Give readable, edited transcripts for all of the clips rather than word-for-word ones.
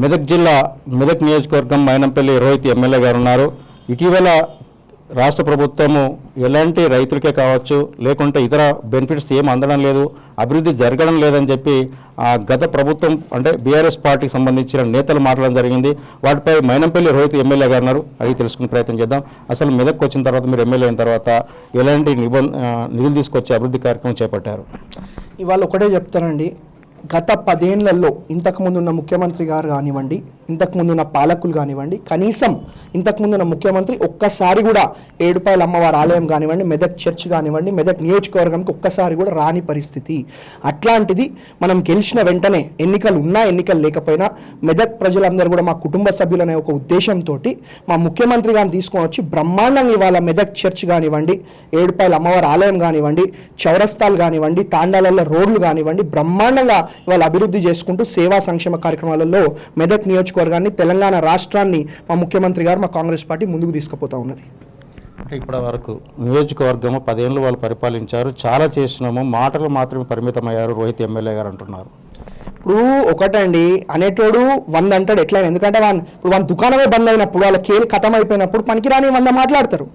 మెదక్ జిల్లా మెదక్ నియోజకవర్గం మైనంపల్లి రోహిత్ ఎమ్మెల్యే గారు ఉన్నారు. ఇటీవల రాష్ట్ర ప్రభుత్వము ఎలాంటి రైతులకే కావచ్చు లేకుంటే ఇతర బెనిఫిట్స్ ఏం అందడం లేదు, అభివృద్ధి జరగడం లేదని చెప్పి గత ప్రభుత్వం అంటే బీఆర్ఎస్ పార్టీకి సంబంధించిన నేతలు మాట్లాడడం జరిగింది. వాటిపై మైనంపల్లి రోహిత్ ఎమ్మెల్యే గారు ఉన్నారు, అడిగి తెలుసుకునే ప్రయత్నం చేద్దాం. అసలు మెదక్ వచ్చిన తర్వాత మీరు ఎమ్మెల్యే అయిన తర్వాత ఎలాంటి నిధులు తీసుకొచ్చి అభివృద్ధి కార్యక్రమం చేపట్టారు? ఇవాళ ఒకటే చెప్తానండి, గత 10 ఏళ్లలో ఇంతకుముందున్న ముఖ్యమంత్రి గారు కానివ్వండి, ఇంతకుముందున్న పాలకులు కానివ్వండి, కనీసం ఇంతకుముందున్న ముఖ్యమంత్రి ఒక్కసారి కూడా ఏడుపాయల అమ్మవారి ఆలయం కానివ్వండి, మెదక్ చర్చ్ కానివ్వండి, మెదక్ నియోజకవర్గంకి ఒక్కసారి కూడా రాని పరిస్థితి. అట్లాంటిది మనం గెలిచిన వెంటనే ఎన్నికలు ఉన్నా ఎన్నికలు లేకపోయినా మెదక్ ప్రజలందరూ కూడా మా కుటుంబ సభ్యులనే ఒక ఉద్దేశంతో మా ముఖ్యమంత్రి గారిని తీసుకొని వచ్చి బ్రహ్మాండంగా ఇవాళ మెదక్ చర్చ్ కానివ్వండి, ఏడుపాయల అమ్మవారి ఆలయం కానివ్వండి, చౌరస్తాలు కానివ్వండి, తాండాలలో రోడ్లు కానివ్వండి, బ్రహ్మాండంగా ఇవాళ అభివృద్ధి చేసుకుంటూ సేవా సంక్షేమ కార్యక్రమాలలో మెదక్ నియోజకవర్గాన్ని, తెలంగాణ రాష్ట్రాన్ని మా ముఖ్యమంత్రి గారు, మా కాంగ్రెస్ పార్టీ ముందుకు తీసుకుపోతా ఉన్నది. ఇప్పటి వరకు నియోజకవర్గము 10 ఏళ్ళు వాళ్ళు పరిపాలించారు, చాలా చేసినాము, మాటలు మాత్రమే పరిమితమయ్యారు రోహిత్ ఎమ్మెల్యే గారు అంటున్నారు. ఇప్పుడు ఒకటండి, అనేటోడు 100 అంటాడు ఎట్లయినా. ఎందుకంటే ఇప్పుడు వాళ్ళ దుకాణమే బంద్ అయినప్పుడు, వాళ్ళ కేలు ఖతం అయిపోయినప్పుడు పనికిరాని 100 మాట్లాడతారు.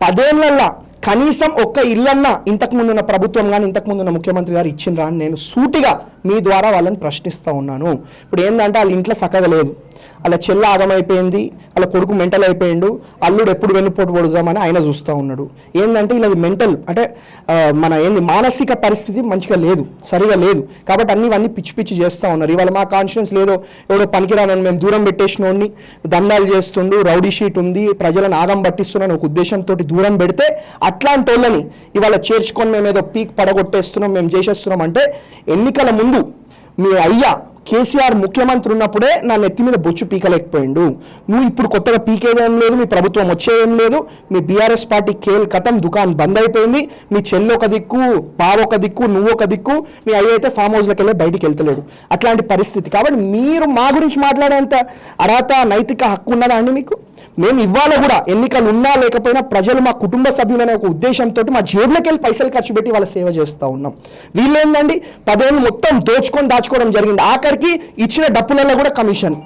10 ఏళ్ళల్లో కనీసం ఒక్క ఇల్లన్నా ఇంతకుముందున్న ప్రభుత్వం కానీ ఇంతకుముందున్న ముఖ్యమంత్రి గారు ఇచ్చిండ్రా అని నేను సూటిగా మీ ద్వారా వాళ్ళని ప్రశ్నిస్తూ ఉన్నాను. ఇప్పుడు ఏంటంటే వాళ్ళ ఇంట్లో చక్కగా లేదు, అలా చెల్ల ఆగమైపోయింది, అలా కొడుకు మెంటల్ అయిపోయిండు, అల్లుడు ఎప్పుడు వెన్నుపోటు పొడుదామని ఆయన చూస్తూ ఉన్నాడు. ఏంటంటే ఇలా మెంటల్ అంటే మన మానసిక పరిస్థితి మంచిగా లేదు, సరిగా లేదు. కాబట్టి ఇవన్నీ పిచ్చి పిచ్చి చేస్తూ ఉన్నారు. ఇవాళ మా కాన్షియన్స్ లేదో ఎవడో పనికిరానని మేము దూరం పెట్టేసినోడిని, దండాలు చేస్తుండు, రౌడీ షీట్ ఉంది, ప్రజలను ఆగం పట్టిస్తున్నాను ఒక ఉద్దేశంతో దూరం పెడితే అట్లాంటి వాళ్ళని ఇవాళ చేర్చుకొని మేము ఏదో పీక్ పడగొట్టేస్తున్నాం, మేము చేసేస్తున్నాం అంటే ఎన్నికల ముందు మీ అయ్యా కేసీఆర్ ముఖ్యమంత్రి ఉన్నప్పుడే నా నెత్తి మీద బొచ్చు పీకలేకపోయిండు. నువ్వు ఇప్పుడు కొత్తగా పీకేదేం లేదు, మీ ప్రభుత్వం వచ్చేదేం లేదు, మీ బీఆర్ఎస్ పార్టీ కేల్ కథం దుకాణం బంద్ అయిపోయింది, మీ చెల్లి ఒక దిక్కు, బావ ఒక దిక్కు, నువ్వు ఒక దిక్కు, మీ అయ్య అయితే ఫామ్ హౌస్లోకి వెళ్ళి బయటికి వెళ్తలేడు. అట్లాంటి పరిస్థితి. కాబట్టి మీరు మా గురించి మాట్లాడేంత అర్హత, నైతిక హక్కు ఉన్నదా అండి మీకు? మేము ఇవాళ కూడా ఎన్నికలు ఉన్నా లేకపోయినా ప్రజలు మా కుటుంబ సభ్యులనే ఒక ఉద్దేశంతో మా జేబులోకి వెళ్ళి పైసలు ఖర్చు పెట్టి వాళ్ళ సేవ చేస్తూ ఉన్నాం. వీళ్ళేందండి 10 ఏళ్ళు మొత్తం దాచుకోవడం జరిగింది. ఆఖరికి ఇచ్చిన డప్పులలో కూడా కమిషన్.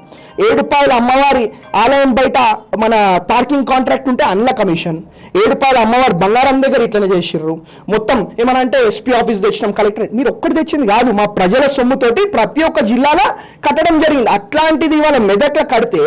ఏడుపాయల అమ్మవారి ఆలయం బయట మన పార్కింగ్ కాంట్రాక్ట్ ఉంటే అందులో కమిషన్. ఏడుపాయల అమ్మవారి బంగారం దగ్గర ఇట్లనే చేసిర్రు. మొత్తం ఏమన్నా అంటే ఎస్పీ ఆఫీస్ తెచ్చినాం, కలెక్టరేట్. మీరు ఒక్కటి తెచ్చింది కాదు, మా ప్రజల సొమ్ముతోటి ప్రతి ఒక్క జిల్లాలో కట్టడం జరిగింది. అట్లాంటిది ఇవాళ మెదక్లో కడితే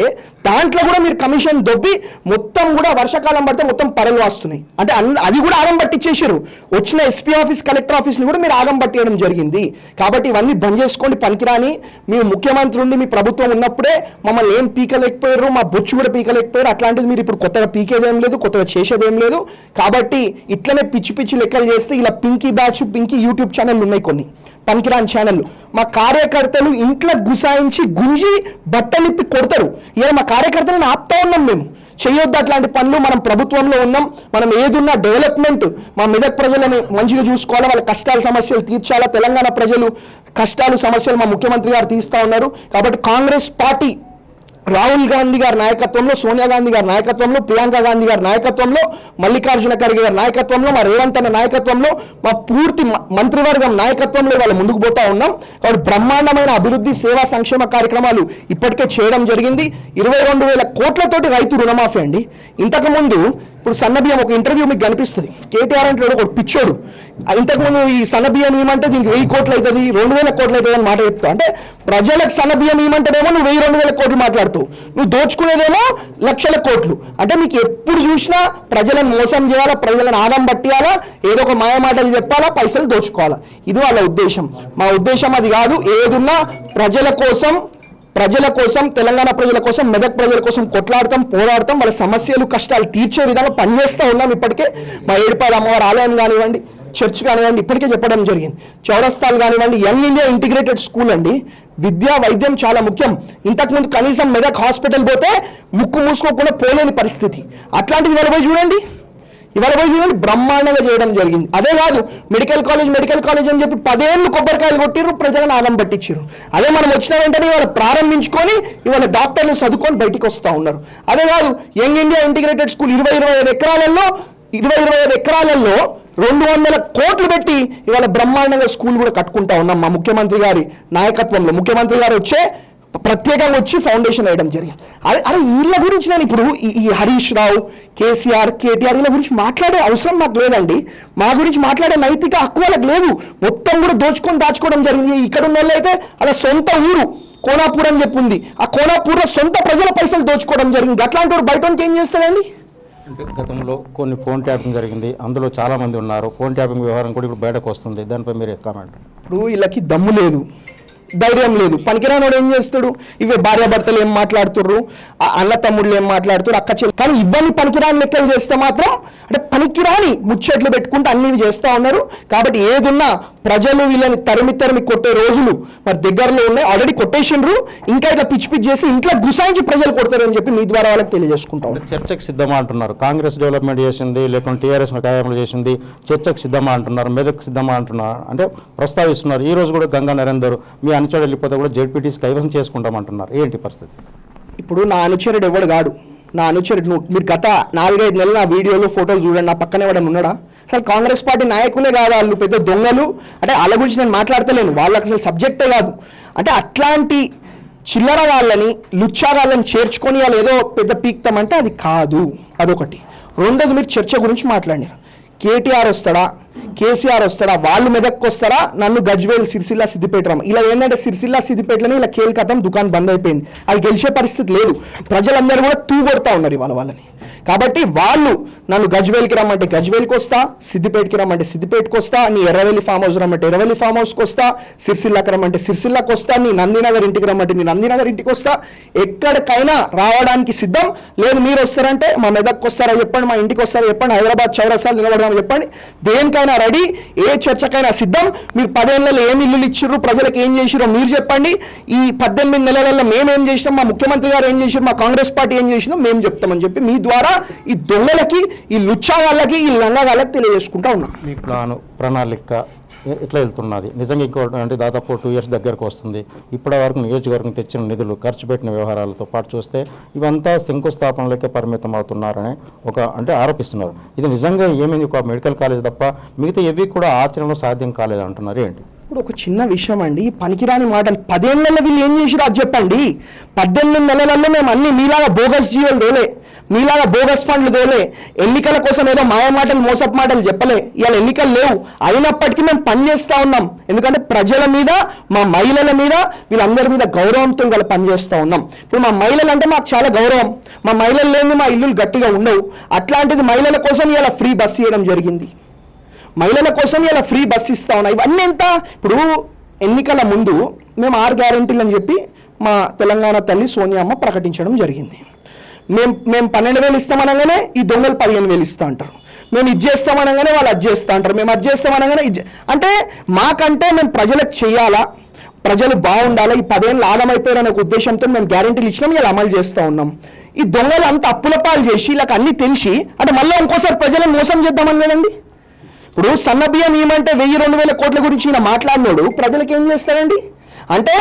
దాంట్లో కూడా మీరు కమిషన్ దొబ్బి మొత్తం కూడా వర్షాకాలం పడితే మొత్తం పరలు వస్తున్నాయి. అంటే అది కూడా ఆగం పట్టించేసారు. వచ్చిన ఎస్పీ ఆఫీస్, కలెక్టర్ ఆఫీస్ని కూడా మీరు ఆగం పట్టేయడం జరిగింది. కాబట్టి ఇవన్నీ బంద్ చేసుకోండి, పనికిరాని. మీ ముఖ్యమంత్రి ఉండి మీ ప్రభుత్వం ఉన్నప్పుడే మమ్మల్ని ఏం పీకలేకపోయారు, మా బొచ్చు కూడా పీకలేకపోయారు. అట్లాంటిది మీరు ఇప్పుడు కొత్తగా పీకేదేం లేదు, కొత్తగా చేసేదేం లేదు. కాబట్టి ఇట్లనే పిచ్చి పిచ్చి లెక్కలు చేస్తే ఇలా Pinky batch, Pinky YouTube channel ఉన్నాయి, కొన్ని పనికిరాని ఛానల్. మా కార్యకర్తలు ఇంట్లో గుసాయించి గుంజి బట్టలిప్పి కొడతారు. ఇలా మా కార్యకర్తలను ఆపుతా ఉన్నాం. మేము చేయొద్దు అట్లాంటి పనులు. మనం ప్రభుత్వంలో ఉన్నాం, మనం ఏదున్నా డెవలప్మెంట్, మా మెదక్ ప్రజలని మంచిగా చూసుకోవాలా, వాళ్ళ కష్టాల సమస్యలు తీర్చాలా. తెలంగాణ ప్రజలు కష్టాలు సమస్యలు మా ముఖ్యమంత్రి గారు తీస్తూ ఉన్నారు. కాబట్టి కాంగ్రెస్ పార్టీ రాహుల్ గాంధీ గారి నాయకత్వంలో, సోనియా గాంధీ గారి నాయకత్వంలో, ప్రియాంక గాంధీ గారి నాయకత్వంలో, మల్లికార్జున ఖర్గే గారి నాయకత్వంలో, మా రేవంత్ అన్న నాయకత్వంలో, మా పూర్తి మంత్రివర్గం నాయకత్వంలో వాళ్ళు ముందుకు పోతా ఉన్నాం. కాబట్టి బ్రహ్మాండమైన అభివృద్ధి, సేవా సంక్షేమ కార్యక్రమాలు ఇప్పటికే చేయడం జరిగింది. 22,000 కోట్లతోటి రైతు రుణమాఫీ అండి. ఇంతకుముందు ఇప్పుడు సన్నబియ్యం ఒక ఇంటర్వ్యూ మీకు కనిపిస్తుంది, కేటీఆర్ అంటే ఒక పిచ్చోడు. ఇంతకుముందు ఈ సన్నబియ్యం ఏమంటే దీనికి 1000 కోట్లు అవుతుంది, 2000 కోట్లు అవుతుంది అని మాట చెప్తావు. అంటే ప్రజలకు సన్నబియ్యం ఏమంటేనేమో నువ్వు 1000-2000 కోట్లు మాట్లాడుతావు, నువ్వు దోచుకునేదేమో లక్షల కోట్లు. అంటే మీకు ఎప్పుడు చూసినా ప్రజలను మోసం చేయాలా, ప్రజలను ఆగం పట్టియాలా, ఏదో ఒక మాయమాటలు చెప్పాలా, పైసలు దోచుకోవాలా. ఇది వాళ్ళ ఉద్దేశం. మా ఉద్దేశం అది కాదు. ఏదున్నా ప్రజల కోసం, తెలంగాణ ప్రజల కోసం, మెదక్ ప్రజల కోసం కొట్లాడతాం, పోరాడతాం. వాళ్ళ సమస్యలు, కష్టాలు తీర్చే విధంగా పనిచేస్తూ ఉన్నాం. ఇప్పటికే మా ఏడుపాయల అమ్మవారి ఆలయం కానివ్వండి, చర్చ్ కానివ్వండి, ఇప్పటికే చెప్పడం జరిగింది. చౌరస్తాలు కానివ్వండి, యంగ్ ఇండియా ఇంటిగ్రేటెడ్ స్కూల్ అండి. విద్యా వైద్యం చాలా ముఖ్యం. ఇంతకుముందు కనీసం మెదక్ హాస్పిటల్ పోతే ముక్కు మూసుకోకుండా పోలేని పరిస్థితి. అట్లాంటిది ఇవాళ పోయి చూడండి బ్రహ్మాండంగా చేయడం జరిగింది. అదే కాదు, మెడికల్ కాలేజ్ అని చెప్పి 10 ఏళ్ళు కొబ్బరికాయలు కొట్టిర్రు, ప్రజలను ఆగం పట్టించారు. అదే మనం వచ్చిన వెంటనే ఇవాళ ప్రారంభించుకొని ఇవాళ డాక్టర్లు చదువుకొని బయటికి వస్తూ ఉన్నారు. అదే కాదు, యంగ్ ఇండియా ఇంటిగ్రేటెడ్ స్కూల్ 25 ఎకరాలలో 200 కోట్లు పెట్టి ఇవాళ బ్రహ్మాండంగా స్కూల్ కూడా కట్టుకుంటా ఉన్నాం మా ముఖ్యమంత్రి గారి నాయకత్వంలో. ముఖ్యమంత్రి గారు వచ్చే ప్రత్యేకంగా వచ్చి ఫౌండేషన్ వేయడం జరిగింది. అరే వీళ్ళ గురించి నేను ఇప్పుడు ఈ హరీష్ రావు, కేసీఆర్, కేటీఆర్ వీళ్ళ గురించి మాట్లాడే అవసరం నాకు లేదండి. మా గురించి మాట్లాడే నైతిక హక్కు వాళ్ళకి లేదు. మొత్తం కూడా దాచుకోవడం జరిగింది. ఇక్కడ ఉన్న వాళ్ళు అయితే అలా సొంత ఊరు కోనాపూర్ అని చెప్పి ఉంది, ఆ కోనాపూర్లో సొంత ప్రజల పైసలు దోచుకోవడం జరిగింది. అట్లాంటి వాడు బయట ఏం చేస్తాడండి? అంటే గతంలో కొన్ని ఫోన్ ట్యాపింగ్ జరిగింది, అందులో చాలామంది ఉన్నారు. ఫోన్ ట్యాపింగ్ వ్యవహారం కూడా ఇప్పుడు బయటకు వస్తుంది. దానిపై మీరు కామెంట్. ఇప్పుడు వీళ్ళకి దమ్ము లేదు, ధైర్యం లేదు. పనికిరానోడు ఏం చేస్తాడు? ఇవే భార్యాభర్తలు ఏం మాట్లాడుతుర్రు, అన్న తమ్ముళ్ళు ఏం మాట్లాడుతారు, అక్క చెల్లి. కానీ ఇవన్నీ పనికిరాని లెక్కలు చేస్తే మాత్రం అంటే పనికిరాని ముచ్చట్లు పెట్టుకుంటూ అన్ని చేస్తూ ఉన్నారు. కాబట్టి ఏదున్నా ప్రజలు వీళ్ళని తరిమి కొట్టే రోజులు మరి దగ్గరలో ఉన్నాయి. ఆల్రెడీ కొట్టేసిండ్రు. ఇంకా ఇట్లా పిచ్చి చేసి ఇంట్లో గుసాయించి ప్రజలు కొడతారని చెప్పి మీ ద్వారా వాళ్ళకి తెలియజేసుకుంటాం. చర్చకు సిద్ధమా అంటున్నారు. కాంగ్రెస్ డెవలప్మెంట్ చేసింది, లేకుంటే టీఆర్ఎస్ ఖాయంలో చేసింది, చర్చకు సిద్ధమా అంటున్నారు, మెదక్ సిద్ధమా అంటున్నారు, అంటే ప్రస్తావిస్తున్నారు. ఈ రోజు కూడా గంగా నరేందర్ మీ అనుచరుడు వెళ్ళిపోతే కూడా జెడ్పీటీసీ కైవసం చేసుకుంటామంటున్నారు. ఏంటి పరిస్థితి? ఇప్పుడు నా అనుచరుడు ఎవడు కాడు. నా అనుచరుడు మీరు గత 4-5 నెలలు నా వీడియోలు ఫోటోలు చూడండి. నా పక్కనే ఎవడన్నా ఉన్నాడా? అసలు కాంగ్రెస్ పార్టీ నాయకులే కాదు వాళ్ళు, పెద్ద దొంగలు. అంటే వాళ్ళ గురించి నేను మాట్లాడతలేను, వాళ్ళకి అసలు సబ్జెక్టే కాదు. అంటే అట్లాంటి చిల్లర వాళ్ళని, లుచ్చా వాళ్ళని చేర్చుకొని వాళ్ళు ఏదో పెద్ద పీక్తామంటే అది కాదు. అదొకటి. రెండోది, మీరు చర్చ గురించి మాట్లాడినారు. కేటీఆర్ వస్తాడా, కేసీఆర్ వస్తాడా, వాళ్ళు మెదక్కి వస్తారా, నన్ను గజ్వేల్, సిరిసిల్ల, సిద్దిపేట రమ్మ. ఇలా ఏంటంటే సిరిసిల్ల, సిద్దిపేటలోనే ఇలా కేల్కతం దుకాణం బంద్ అయిపోయింది. అది గెలిచే పరిస్థితి లేదు. ప్రజలందరూ కూడా తూగొడతా ఉన్నారు ఇవాళ వాళ్ళని. కాబట్టి వాళ్ళు నన్ను గజ్వేల్కి రమ్మంటే గజ్వేల్కి వస్తా, సిద్దిపేటకి రమ్మంటే సిద్దిపేటకి వస్తా, నీ ఎర్రవెల్లి ఫామ్ హౌస్ రమ్మంటే ఎర్రవెల్లి ఫామ్ హౌస్కి వస్తా, సిరిసిల్లకి రమ్మంటే సిరిసిల్లకి వస్తా, నీ నందినగర్ ఇంటికి రమ్మంటే నీ నందినగర్ ఇంటికి వస్తా. ఎక్కడికైనా రావడానికి సిద్ధం. లేదు మీరు వస్తారంటే మా మెదక్కి వస్తారా చెప్పండి, మా ఇంటికి వస్తారా చెప్పండి, హైదరాబాద్ చౌరస్తాలు నిలబడమని చెప్పండి. దేనికైనా రెడీ, ఏ చర్చకైనా సిద్ధం. మీరు 10 ఏళ్ళలో ఏమి ఇల్లులు ఇచ్చిర్రు, ప్రజలకు ఏం చేసిరో మీరు చెప్పండి. ఈ 18 నెలలలో మేమేం చేసినాం, మా ముఖ్యమంత్రి గారు ఏం చేసిరు, మా కాంగ్రెస్ పార్టీ ఏం చేసిందో మేము చెప్తామని చెప్పి మీ ద్వారా ఈ దొంగలకి, ఈ లుచ్చా వాళ్ళకి, ఈ లంగా వాళ్ళకి తెలియజేసుకుంటా ఉన్నాం. మీ ప్రణాళిక ఎట్లా వెళ్తున్నది? నిజంగా ఇంకో అంటే దాదాపు 2 years దగ్గరకు వస్తుంది. ఇప్పటి వరకు నియోజకవర్గం తెచ్చిన నిధులు, ఖర్చు పెట్టిన వ్యవహారాలతో పాటు చూస్తే ఇవంతా శంకుస్థాపనలకే పరిమితం అవుతున్నారని అంటే ఆరోపిస్తున్నారు. ఇది నిజంగా ఏమైంది? ఒక మెడికల్ కాలేజ్ తప్ప మిగతా ఏవి కూడా ఆచరణలో సాధ్యం కాలేదు అంటున్నారు. ఏంటి? ఇప్పుడు ఒక చిన్న విషయం అండి, పనికిరాని మాటలు. 10 ఏళ్ళలో వీళ్ళు ఏం చేసిరో అది చెప్పండి. 18 నెలలలో మేము అన్ని మీలాగా బోగస్ జీవోలు తేలే, మీలాగా బోగస్ ఫండ్లు తేలే, ఎన్నికల కోసం ఏదో మాయ మాటలు, మోసపు మాటలు చెప్పలే. ఇవాళ ఎన్నికలు లేవు, అయినప్పటికీ మేము పనిచేస్తూ ఉన్నాం. ఎందుకంటే ప్రజల మీద, మా మహిళల మీద, వీళ్ళందరి మీద గౌరవంతో ఇవాళ పనిచేస్తూ ఉన్నాం. ఇప్పుడు మా మహిళలు అంటే మాకు చాలా గౌరవం. మా మహిళలు లేని మా ఇల్లులు గట్టిగా ఉండవు. అట్లాంటిది మహిళల కోసం ఇవాళ ఫ్రీ బస్ ఇవ్వడం జరిగింది. మహిళల కోసం ఇలా ఫ్రీ బస్ ఇస్తా ఉన్నాయి. ఇవన్నీ ఎంత? ఇప్పుడు ఎన్నికల ముందు మేము 6 గ్యారెంటీలు అని చెప్పి మా తెలంగాణ తల్లి సోనియమ్మ ప్రకటించడం జరిగింది. మేము 12,000 ఇస్తామనగానే ఈ దొంగలు 15,000 ఇస్తా అంటారు. మేము ఇది చేస్తామనగానే వాళ్ళు అది చేస్తా అంటారు. మేము అది చేస్తామనగానే అంటే మాకంటే మేము ప్రజలకు చేయాలా, ప్రజలు బాగుండాలా, ఈ 10 ఏళ్ళు ఆగమైపోయారనే ఒక ఉద్దేశంతో మేము గ్యారెంటీలు ఇచ్చినాం, ఇలా అమలు చేస్తూ ఉన్నాం. ఈ దొంగలు అంత అప్పుల పాలు చేసి ఇలా అన్ని తెలిసి అంటే మళ్ళీ ఇంకోసారి ప్రజలను మోసం చేద్దామని కదండి. ఇప్పుడు సన్న బియ్యం ఏమంటే 1,000-2,000 కోట్ల గురించి ఈయన మాట్లాడినోడు ప్రజలకు ఏం చేస్తాడండి? అంటే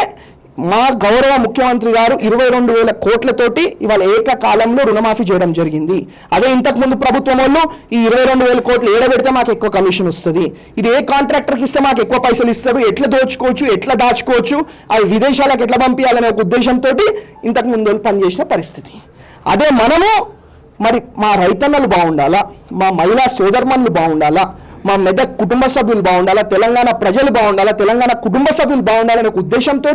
మా గౌరవ ముఖ్యమంత్రి గారు 22,000 కోట్లతోటి ఇవాళ ఏకకాలంలో రుణమాఫీ చేయడం జరిగింది. అదే ఇంతకుముందు ప్రభుత్వం వాళ్ళు ఈ 22,000 కోట్లు ఏడబెడితే మాకు ఎక్కువ కమిషన్ వస్తుంది, ఇది ఏ కాంట్రాక్టర్కి ఇస్తే మాకు ఎక్కువ పైసలు ఇస్తాడు, ఎట్లా దోచుకోవచ్చు, ఎట్లా దాచుకోవచ్చు, అవి విదేశాలకు ఎట్లా పంపించాలనే ఒక ఉద్దేశంతో ఇంతకుముందు వాళ్ళు పనిచేసిన పరిస్థితి. అదే మనము మరి మా రైతన్నలు బాగుండాలా, మా మహిళా సోదరుమణులు బాగుండాలా, మా మెదక్ కుటుంబ సభ్యులు బాగుండాలా, తెలంగాణ ప్రజలు బాగుండాలా, తెలంగాణ కుటుంబ సభ్యులు బాగుండాలనే ఉద్దేశంతో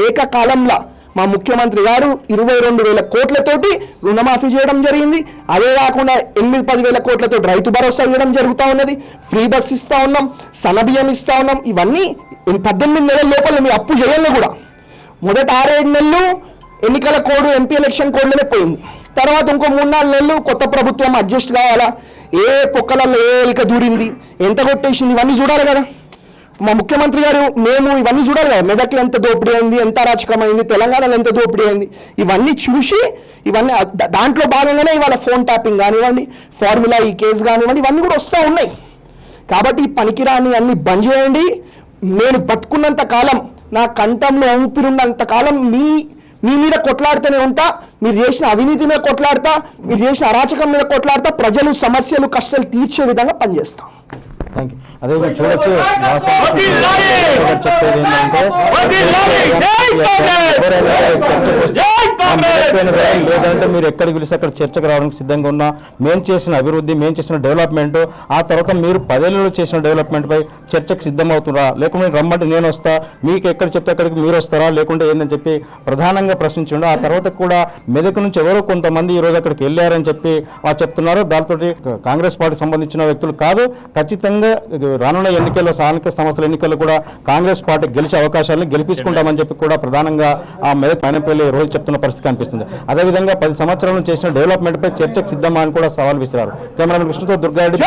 ఏకకాలంలో మా ముఖ్యమంత్రి గారు 22,000 కోట్లతోటి రుణమాఫీ చేయడం జరిగింది. అదే కాకుండా 8-10 కోట్లతో రైతు భరోసా ఇవ్వడం జరుగుతూ ఉన్నది. ఫ్రీ బస్ ఇస్తూ ఉన్నాం, సన్నబియ్యం ఇస్తూ ఉన్నాం. ఇవన్నీ 18 నెలల లోపల మీ అప్పు చేయాలి కూడా. మొదట 6-7 నెలలు ఎన్నికల కోడ్, ఎంపీ ఎలక్షన్ కోడ్లోనే పోయింది. తర్వాత ఇంకో 3-4 నెలలు కొత్త ప్రభుత్వం అడ్జస్ట్ కావాలా, ఏ పొక్కలలో ఏ ఎలిక దూరింది, ఎంత కొట్టేసింది, ఇవన్నీ చూడాలి కదా. మా ముఖ్యమంత్రి గారు మేము ఇవన్నీ చూడాలి కదా. మెదక్లో ఎంత దోపిడీ అయింది, ఎంత అరాచకమైంది, తెలంగాణలో ఎంత దోపిడీ అయింది, ఇవన్నీ చూసి ఇవన్నీ దాంట్లో భాగంగానే ఇవాళ ఫోన్ ట్యాపింగ్ కానివ్వండి, ఫార్ములా ఈ కేసు కానివ్వండి, ఇవన్నీ కూడా వస్తూ ఉన్నాయి. కాబట్టి ఈ పనికిరాని అన్ని బంద్ చేయండి. నేను బతుకున్నంత కాలం, నా కంఠంలో ఊపిరున్నంత కాలం మీ మీద కొట్లాడుతూనే ఉంటా. మీరు చేసిన అవినీతి మీద కొట్లాడతా, మీరు చేసిన అరాచకం మీద కొట్లాడతా, ప్రజలు సమస్యలు కష్టాలు తీర్చే విధంగా పనిచేస్తాం. Thank you. అదేవిధంగా చూడొచ్చు వాస్తవానికి చెప్పేది ఏంటంటే ఎవరైనా చర్చకు వస్తే ఆ మెదక్కైనా సరే, లేదంటే మీరు ఎక్కడికి పిలిస్తే అక్కడ చర్చకు రావడానికి సిద్ధంగా ఉన్నా, మేము చేసిన అభివృద్ధి, మేము చేసిన డెవలప్మెంట్, ఆ తర్వాత మీరు 10 ఏళ్ళలో చేసిన డెవలప్మెంట్ పై చర్చకు సిద్ధమవుతురా, లేకుంటే రమ్మంటే నేను వస్తా, మీకు ఎక్కడ చెప్తే అక్కడికి మీరు వస్తారా, లేకుంటే ఏందని చెప్పి ప్రధానంగా ప్రశ్నించిండు. ఆ తర్వాత కూడా మెదక్ నుంచి ఎవరో కొంతమంది ఈరోజు అక్కడికి వెళ్ళారని చెప్పి వాళ్ళు చెప్తున్నారు. దాంతో కాంగ్రెస్ పార్టీకి సంబంధించిన వ్యక్తులు కాదు, ఖచ్చితంగా రానున్న ఎన్నికల్లో, స్థానిక సంస్థల ఎన్నికల్లో కూడా కాంగ్రెస్ పార్టీ గెలిచే అవకాశాలను గెలిపించుకుంటామని చెప్పి కూడా ప్రధానంగా ఆ మెదక్ మైనంపల్లి రోజు చెప్తున్న పరిస్థితి కనిపిస్తుంది. అదేవిధంగా 10 సంవత్సరాల నుంచి చేసిన డెవలప్మెంట్ పై చర్చకు సిద్ధమా అని కూడా సవాల్ విసిరారు. కెమెరామెన్ కృష్ణతో దుర్గారెడ్డి.